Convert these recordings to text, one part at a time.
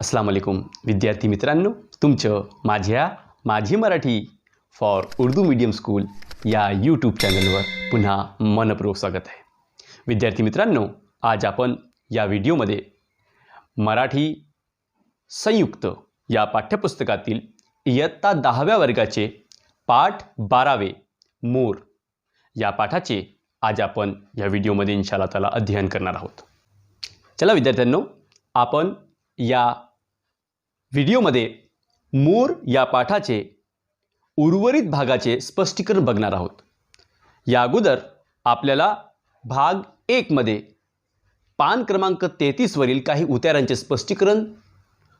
अस्सलाम वालेकुम विद्यार्थी मित्रांनो, तुमचं माझी Marathi for Urdu medium school या यूट्यूब चॅनलवर पुन्हा मनपूर्वक स्वागत आहे. विद्यार्थी मित्रांनो, आज आपण या व्हिडिओमध्ये मराठी संयुक्त या पाठ्यपुस्तकातील इयत्ता 10व्या वर्गाचे पाठ 12वे मोर या पाठाचे आज आपण या व्हिडिओमध्ये इंशाअल्लाह ताला अध्ययन करणार आहोत. चला विद्यार्थ्यांनो, आपण या व्हिडिओमध्ये मोर या पाठाचे उर्वरित भागाचे स्पष्टीकरण बघणार आहोत. या अगोदर आपल्याला भाग 1 मध्ये पान क्रमांक 33 वरील काही उतारांचे स्पष्टीकरण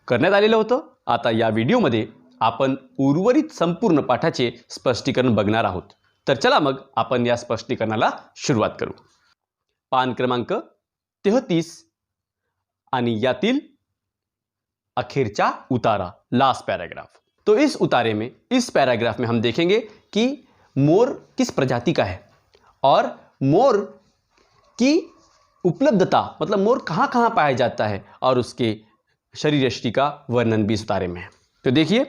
करण्यात आलेलं होतं. आता या व्हिडिओमध्ये आपण उर्वरित संपूर्ण पाठाचे स्पष्टीकरण बघणार आहोत. तर चला मग आपण या स्पष्टीकरणाला सुरुवात करू. पान क्रमांक 33 आणि यातील आखिरचा उतारा, लास्ट पैराग्राफ. तो इस पैराग्राफ में हम देखेंगे कि मोर किस प्रजाति का है और मोर की उपलब्धता, मतलब मोर कहाँ कहाँ पाया जाता है और उसके शरीरयष्टि का वर्णन भी इस उतारे में है. तो देखिए,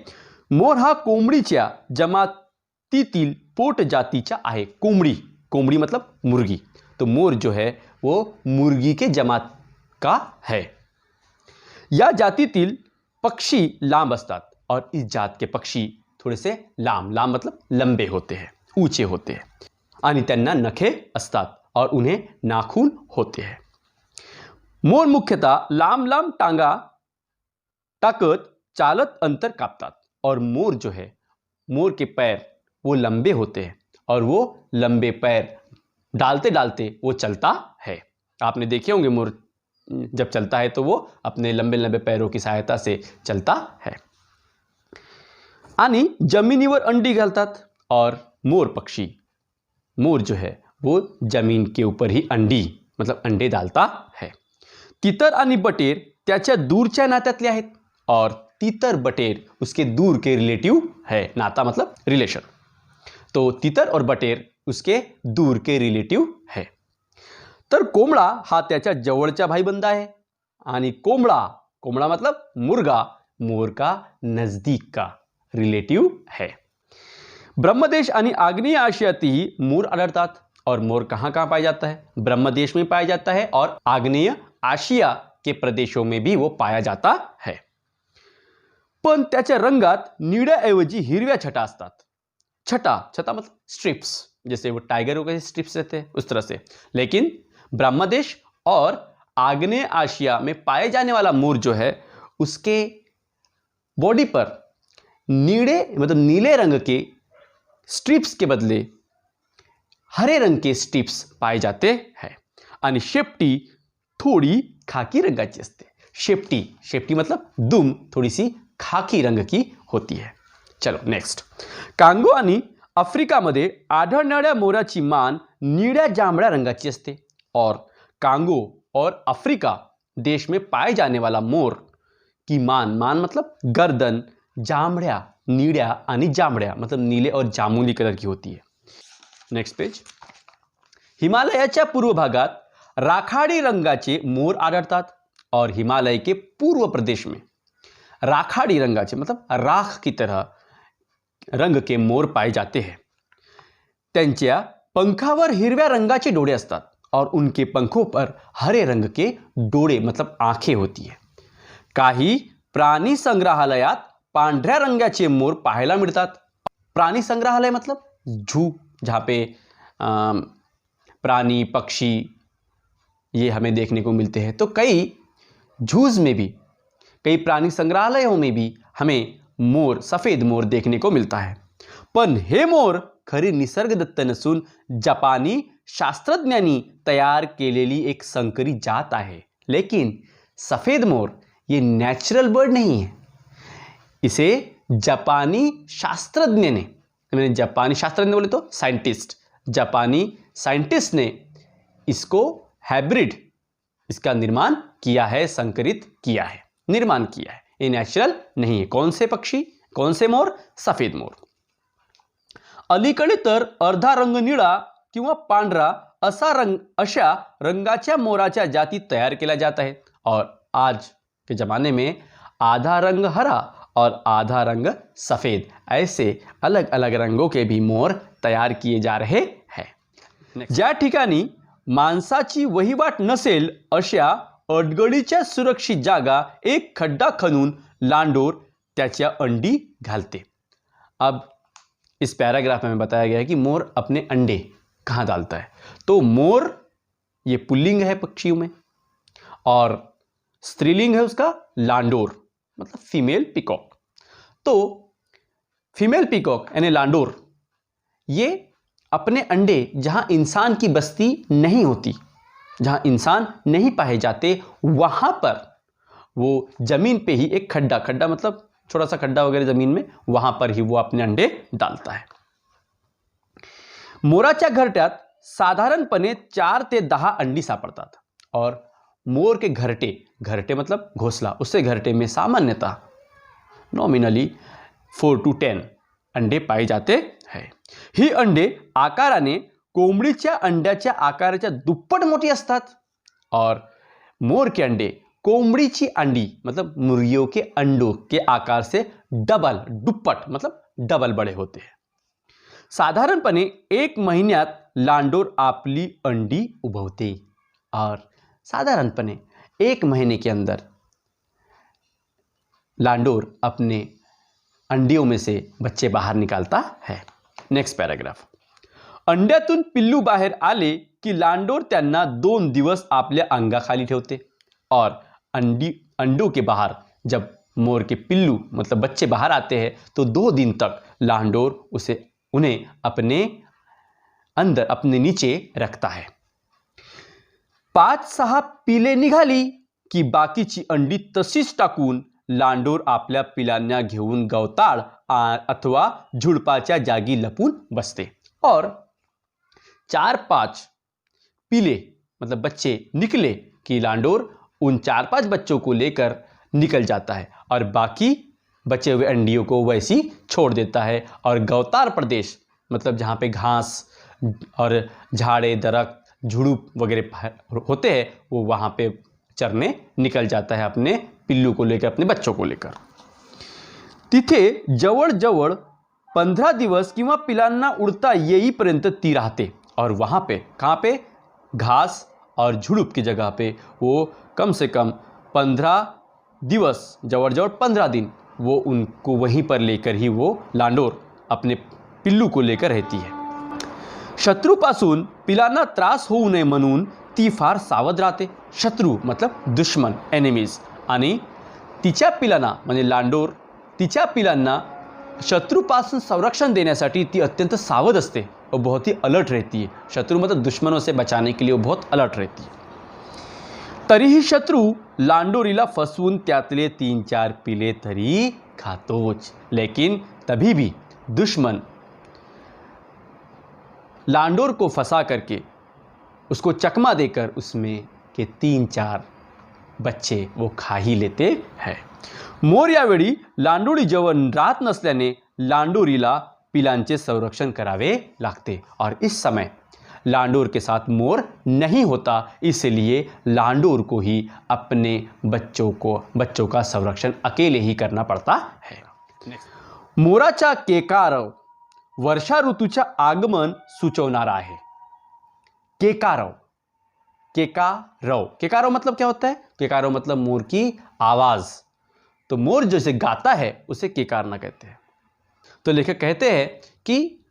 मोर हा कोंबडीच्या जमातीतील पोट जातीचा आहे. कोंबडी मतलब मुर्गी. तो मोर जो है वो मुर्गी के जमात का है. या जातीतील पक्षी लांब असतात और इस जात के पक्षी थोड़े से लांब मतलब लंबे होते हैं, ऊंचे होते हैं आणि त्यांना नखे असतात और उन्हें नाखून होते हैं. मोर मुख्यतः लांब टांगा टाकत चालत अंतर कापतात और मोर जो है, मोर के पैर वो लंबे होते हैं और वो लंबे पैर डालते डालते वो चलता है. आपने देखे होंगे मोर जब चलता है तो वो अपने लंबे लंबे पैरों की सहायता से चलता है. आणि जमिनीवर अंडी घालतात और मोर जो है वो जमीन के ऊपर ही मतलब अंडे डालता है. तितर आणि बटेर त्याच्या दूरच्या नात्यातले आहेत और तितर बटेर उसके दूर के रिलेटिव है. नाता मतलब रिलेशन. तो तितर और बटेर उसके दूर के रिलेटिव है. तर कोंबडा हा त्याच्या जवळचा भाईबंद आहे आणि कोंबडा मतलब मुर्गा मोर का नजदीक का रिलेटिव है. ब्रह्मदेश आणि आग्नेय आशियातही मोर आढळतात और मोर कहाँ कहाँ पाया जाता है? ब्रह्मदेश में पाया जाता है और आग्नेय आशिया के प्रदेशों में भी वो पाया जाता है. पण त्याच्या रंगात निळ्याऐवजी हिरव्या छटा असतात. छटा मतलब स्ट्रिप्स, जैसे वो टाइगर के स्ट्रिप्स रहते हैं उस तरह से. लेकिन ब्रह्मदेश और आग्नेय आशिया में पाए जाने वाला मोर जो है उसके बॉडी पर नीले रंग के स्ट्रिप्स के बदले हरे रंग के स्ट्रिप्स पाए जाते हैं. आणि शेपटी थोड़ी खाकी रंगाची असते. शेपटी मतलब दुम थोड़ी सी खाकी रंग की होती है. चलो नेक्स्ट. कांगो आणि आफ्रिकामध्ये आढळणाऱ्या मोराची मान निळ्या जांभळ्या रंगाची असते और कांगो और अफ्रीका देश में पाए जाने वाला मोर की मान मतलब गर्दन जांभळ्या, नीळ्या आणि जांभळ्या मतलब नीले और जामुनी कलर की होती है. Next page. हिमालयाच्या पूर्व भागात राखाडी रंगाचे मोर आढळतात और हिमालय के पूर्व प्रदेश में राखाडी रंगाचे मतलब राख की तरह रंग के मोर पाए जाते हैं. त्यांच्या पंखावर हिरव्या रंगाचे डोळे असतात और उनके पंखों पर हरे रंग के डोळे मतलब आंखें होती है. काही प्राणी संग्रहालयात पांढऱ्या रंगाचे मोर पाहायला मिळतात. प्राणी संग्रहालय मतलब जू, जहाँ पे प्राणी पक्षी ये हमें देखने को मिलते हैं. तो कई जूज में भी, कई प्राणी संग्रहालयों में भी हमें मोर, सफ़ेद मोर देखने को मिलता है. पण हे मोर खरी निसर्गदत्त नसून जपानी शास्त्रज्ञांनी तयार केलेली एक संकरित जात आहे. लेकिन सफ़ेद मोर ये नेचुरल बर्ड नहीं है. इसे जापानी शास्त्रज्ञ ने, मैंने जापानी शास्त्रज्ञ बोले तो साइंटिस्ट, जापानी साइंटिस्ट ने इसको हाइब्रिड, इसका निर्माण किया है, संकरित किया है, निर्माण किया है. ये नेचुरल नहीं है. कौन से पक्षी, कौन से मोर? सफ़ेद मोर. अलीकडे तर अर्धा रंग निळा किंवा पांढरा अशा रंगाच्या मोराच्या जाती तयार केल्या जात आहेत और आज के ज़माने में आधा रंग हरा और आधा रंग सफेद, ऐसे अलग अलग रंगों के भी मोर तयार किए जा रहे हैं। ज्या ठिकाणी माणसाची वहिवाट नसेल अशा अडगळीच्या सुरक्षित जागा एक खड्डा खणून लांडोर त्याच्या अंडी घालते। अब इस पैराग्राफ में बताया गया है कि मोर अपने अंडे कहाँ डालता है। तो मोर ये पुल्लिंग है पक्षियों में, और स्त्रीलिंग है उसका लांडोर, मतलब फीमेल पिकॉक। तो फीमेल पिकॉक यानी लांडोर ये अपने अंडे जहां इंसान की बस्ती नहीं होती, जहां इंसान नहीं पाए जाते, वहां पर वो जमीन पे ही एक खड्डा मतलब छोटा सा खड्डा वगैरह जमीन में, वहां पर ही वो अपने अंडे डालता है। मोराच्या घरट्यात साधारणपणे 4 ते 10 अंडी सापडतात और मोर के घरटे मतलब घोंसला, उससे घरटे में सामान्यतः नॉमिनली 4 to 10 अंडे पाए जाते हैं। ही अंडे आकाराने कोंबडीच्या अंड्याच्या आकाराच्या दुप्पट मोठी असतात और मोर के अंडे कोंबड़ी की अंडी मतलब मुर्गियों के अंडों के आकार से दुप्पट मतलब डबल बड़े होते हैं। साधारणपणे 1 महिन्यात लांडोर आपली अंडी उभवते और साधारणपणे 1 महीने के अंदर लांडोर अपने अंडियों में से बच्चे बाहर निकालता है। Next paragraph. अंड्यातून पिल्लू बाहेर आले की लांडोर त्यांना 2 दिवस आपल्या अंगाखाली ठेवते और अंडों के बाहर जब मोर के पिल्लू मतलब बच्चे बाहर आते हैं तो 2 दिन तक लांडोर उन्हें अपने अंदर अपने नीचे रखता है। 5-6 पिले निघाली की बाकीची अंडी तशीच टाकून लांडोर आपल्या पिलांना घेऊन गवताळ अथवा झुडपाच्या जागी लपून बसते और 4-5 पिले मतलब बच्चे निकले कि लांडोर उन 4-5 बच्चों को लेकर निकल जाता है और बाकी बचे हुए अंडियों को वैसी छोड़ देता है और गवतार प्रदेश मतलब जहाँ पे घास और झाड़े दरख्त झुड़ूप वगैरह होते हैं वो वहाँ पे चरने निकल जाता है अपने पिल्लू को लेकर, अपने बच्चों को लेकर। तिथे जवळ 15 दिवस किंवा पिलांना उड़ता येईपर्यंत ती राहते और वहाँ पे कहाँ पे घास और झुड़ूप की जगह पे वो कम से कम 15 दिवस जवळ 15 दिन वो उनको वहीं पर लेकर ही वो लांडोर अपने पिल्लू को लेकर रहती है। शत्रूपासून पिलांना त्रास होऊ नये म्हणून ती फार सावध राहते। शत्रू मतलब दुश्मन एनिमीज, आणि तिच्या पिलांना म्हणजे लांडोर तिच्या पिलांना शत्रुपासून संरक्षण देण्यासाठी ती अत्यंत सावध असते और बहुत ही अलर्ट रहती है। शत्रु मतलब दुश्मनों से बचाने के लिए वो बहुत अलर्ट रहती है। तरीही शत्रु लांडोरीला फसवून त्यातले 3-4 पिले तरी खातोच, लेकिन तभी भी दुश्मन लांडोर को फंसा करके उसको चकमा देकर उसमें के 3-4 बच्चे वो खा ही लेते हैं। मोर यावेळी लांडोरी जवळ राहत नसल्याने लांडोरीला पिलांचे संरक्षण करावे लागते और इस समय लांडोर के साथ मोर नहीं होता, इसलिए लांडोर को ही अपने बच्चों का संरक्षण अकेले ही करना पड़ता है। मोराचा केकारव वर्षा ऋतूच्या आगमन सूचवणारा आहे। केकारव केकारव मतलब क्या होता है? केकारव मतलब मोर की आवाज। तो मोर जैसे गाता है उसे केकारना कहते हैं। तो लेखक कहते हैं कि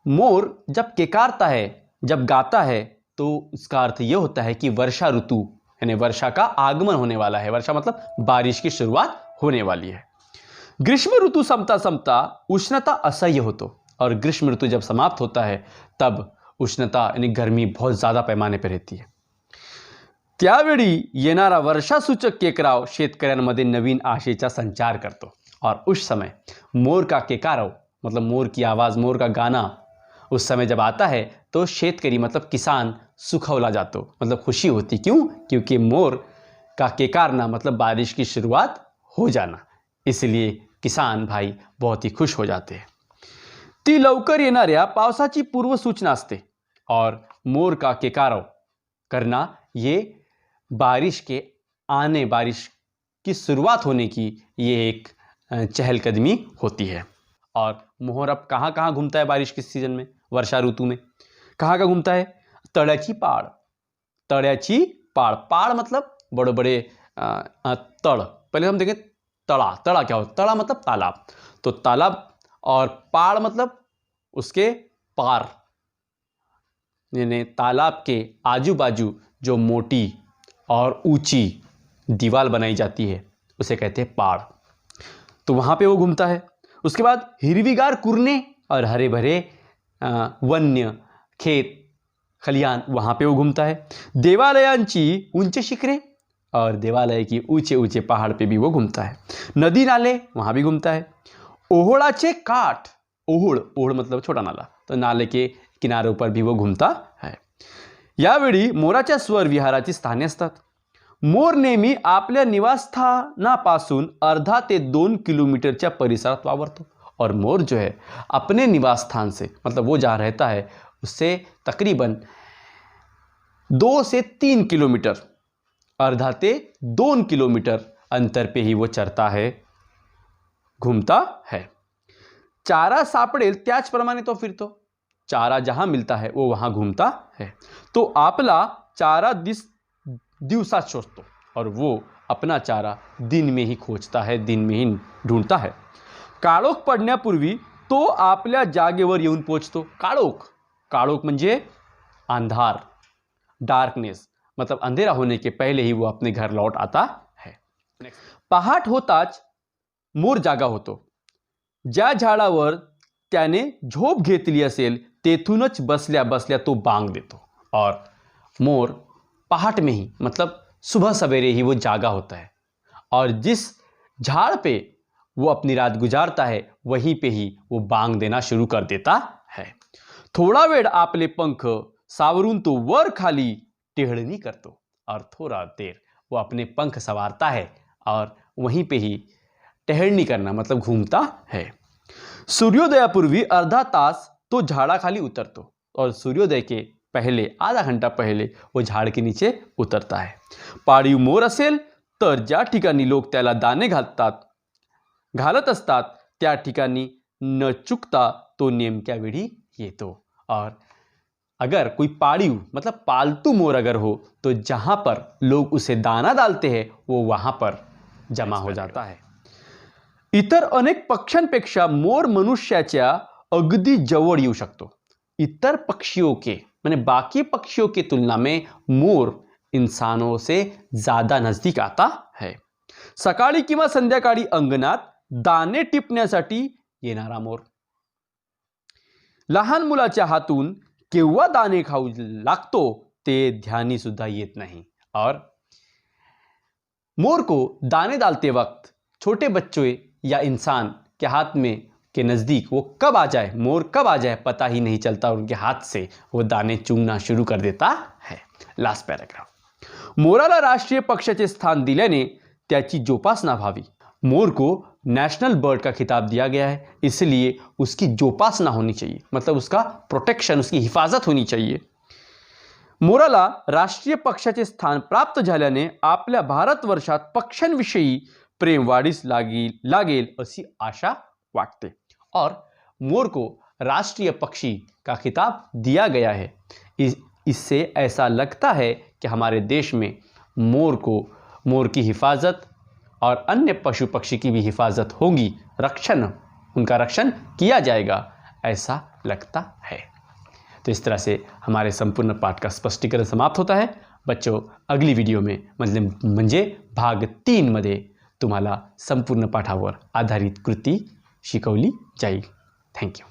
मोर जब केकारता है, जब गाता है, तो उसका अर्थ यह होता है कि वर्षा ऋतु यानी वर्षा का आगमन होने वाला है। वर्षा मतलब बारिश की शुरुआत होने वाली है। ग्रीष्म ऋतु संपता उष्णता असह्य होतो और ग्रीष्म ऋतु जब समाप्त होता है तब उष्णता यानी गर्मी बहुत ज़्यादा पैमाने पर रहती है। त्यावेळी येणारा वर्षासूचक केकराव शेतकऱ्यांमध्ये नवीन आशेचा संचार करतो और उस समय मोर का केकारव मतलब मोर की आवाज़, मोर का गाना उस समय जब आता है तो शेतकरी मतलब किसान सुखवला जातो मतलब खुशी होती। क्यों? क्योंकि मोर का केकारना मतलब बारिश की शुरुआत हो जाना, इसलिए किसान भाई बहुत ही खुश हो जाते हैं। ती लवकर येणाऱ्या पावसाची पूर्व सूचना असते और मोर का केकारव करना ये बारिश की शुरुआत होने की ये एक चहलकदमी होती है। और मोर अब कहाँ कहाँ घूमता है बारिश के सीजन में, वर्षा ऋतु में कहाँ कहाँ घूमता है? तळ्याची पाड़। तळ्याची पाड़, पाड़ मतलब बड़े बड़े तड़। पहले हम देखें तड़ा। तड़ा क्या होता है? तड़ा मतलब तालाब। तो तालाब, और पाड़ मतलब उसके पार, यानी तालाब के आजू बाजू जो मोटी और ऊंची दीवार बनाई जाती है उसे कहते हैं पाड़। तो वहाँ पे वो घूमता है। उसके बाद हिरवीगार कुरणे और हरे भरे वन्य खेत खलियान, वहाँ पे वो घूमता है। देवालयांची उंच शिखरे, और देवालय की ऊंचे ऊंचे पहाड़ पे भी वो घूमता है। नदी नाले, वहाँ भी घूमता है। ओहोळाचे काठ, ओहोळ, ओहोळ मतलब छोटा नाला, तो नाले के किनारों पर भी वो घूमता है। यावेळी मोराच्या स्वर विहाराची स्थाने असतात। मोर नेहमी आपल्या निवासस्थानापासून अर्धा ते 2 किलोमीटरच्या परिसरात वावरतो। और मोर जो है अपने निवास स्थान से, मतलब वो जहाँ रहता है उससे तकरीबन 2 से 3 किलोमीटर, अर्धा ते 2 किलोमीटर अंतर पे ही वो चरता है, घूमता है। चारा सापडेल त्याचप्रमाणे तो फिरतो। चारा जहां मिलता है वो वहां घूमता है। तो आपला चारा दिवसात शोधतो, और वो अपना चारा दिन में ही खोजता है, दिन में ही ढूंढता है। काळोख पडण्यापूर्वी तो आपल्या जागेवर येऊन पोहोचतो। काळोख, काळोख म्हणजे अंधार, डार्कनेस, मतलब अंधेरा होने के पहले ही वो अपने घर लौट आता है। पहाट होताच मोर जागा होतो। ज्या झाडावर त्याने झोप घेतली असेल तेथूनच बसल्या बसल्या तो बांग देतो। और मोर पहाट में ही, मतलब सुबह सवेरे ही वो जागा होता है, और जिस झाड़ पे वो अपनी रात गुजारता है वहीं पे ही वो बांग देना शुरू कर देता है। थोड़ा वेळ आपले पंख सावरून तो वर खाली टेहळणी करतो, और थोड़ा देर वो अपने पंख संवारता है और वहीं पे ही टहलनी करना मतलब घूमता है। सूर्योदयापूर्वी अर्धा तास तो झाडाखाली उतरतो, और सूर्योदय के पहले आधा घंटा पहले वो झाड़ के नीचे उतरता है। पाळीव मोर असेल तर ज्या ठिकाणी लोक त्याला दाणे घालत असतात त्या ठिकाणी न चुकता तो नेमक्या वेळी येतो। और अगर कोई पाळीव मतलब पालतू मोर अगर हो तो जहां पर लोग उसे दाना डालते हैं वो वहां पर जमा हो जाता है। इतर अनेक पक्ष्यांपेक्षा मोर मनुष्याच्या अगदी जवळ येऊ शकतो। इतर पक्षियों के माने बाकी पक्षियों की तुलना में मोर इंसानों से ज्यादा नजदीक आता है। सकाळी किंवा संध्याकाळी अंगणात दाणे टिपण्यासाठी येणारा मोर। लहान मुलाच्या हातून केव्हा दाणे खाऊ लागतो ते ध्यानी सुद्धा येत नहीं। और मोर को दाने डालते वक्त छोटे बच्चों या इंसान के हाथ में के नज़दीक वो कब आ जाए, मोर कब आ जाए पता ही नहीं चलता, और उनके हाथ से वो दाने चुंगना शुरू कर देता है। Last paragraph. मोराला राष्ट्रीय पक्षाचे स्थान दिल्याने त्याची जोपासना व्हावी। मोर को नेशनल बर्ड का खिताब दिया गया है, इसलिए उसकी जोपासना होनी चाहिए, मतलब उसका प्रोटेक्शन, उसकी हिफाजत होनी चाहिए। मोराला राष्ट्रीय पक्षाचे स्थान प्राप्त झाल्याने आपल्या भारतवर्षात पक्ष्यांविषयी प्रेम वाढीस लागेल अशी आशा वाटते। और मोर को राष्ट्रीय पक्षी का खिताब दिया गया है, इससे ऐसा लगता है कि हमारे देश में मोर की हिफाजत और अन्य पशु पक्षी की भी हिफाजत होगी, उनका रक्षण किया जाएगा, ऐसा लगता है। तो इस तरह से हमारे संपूर्ण पाठ का स्पष्टीकरण समाप्त होता है। बच्चों, अगली व्हिडिओ में म्हणजे भाग 3 मध्ये तुम्हाला संपूर्ण पाठावर आधारित कृती शिकवली जाईल। थँक्यू।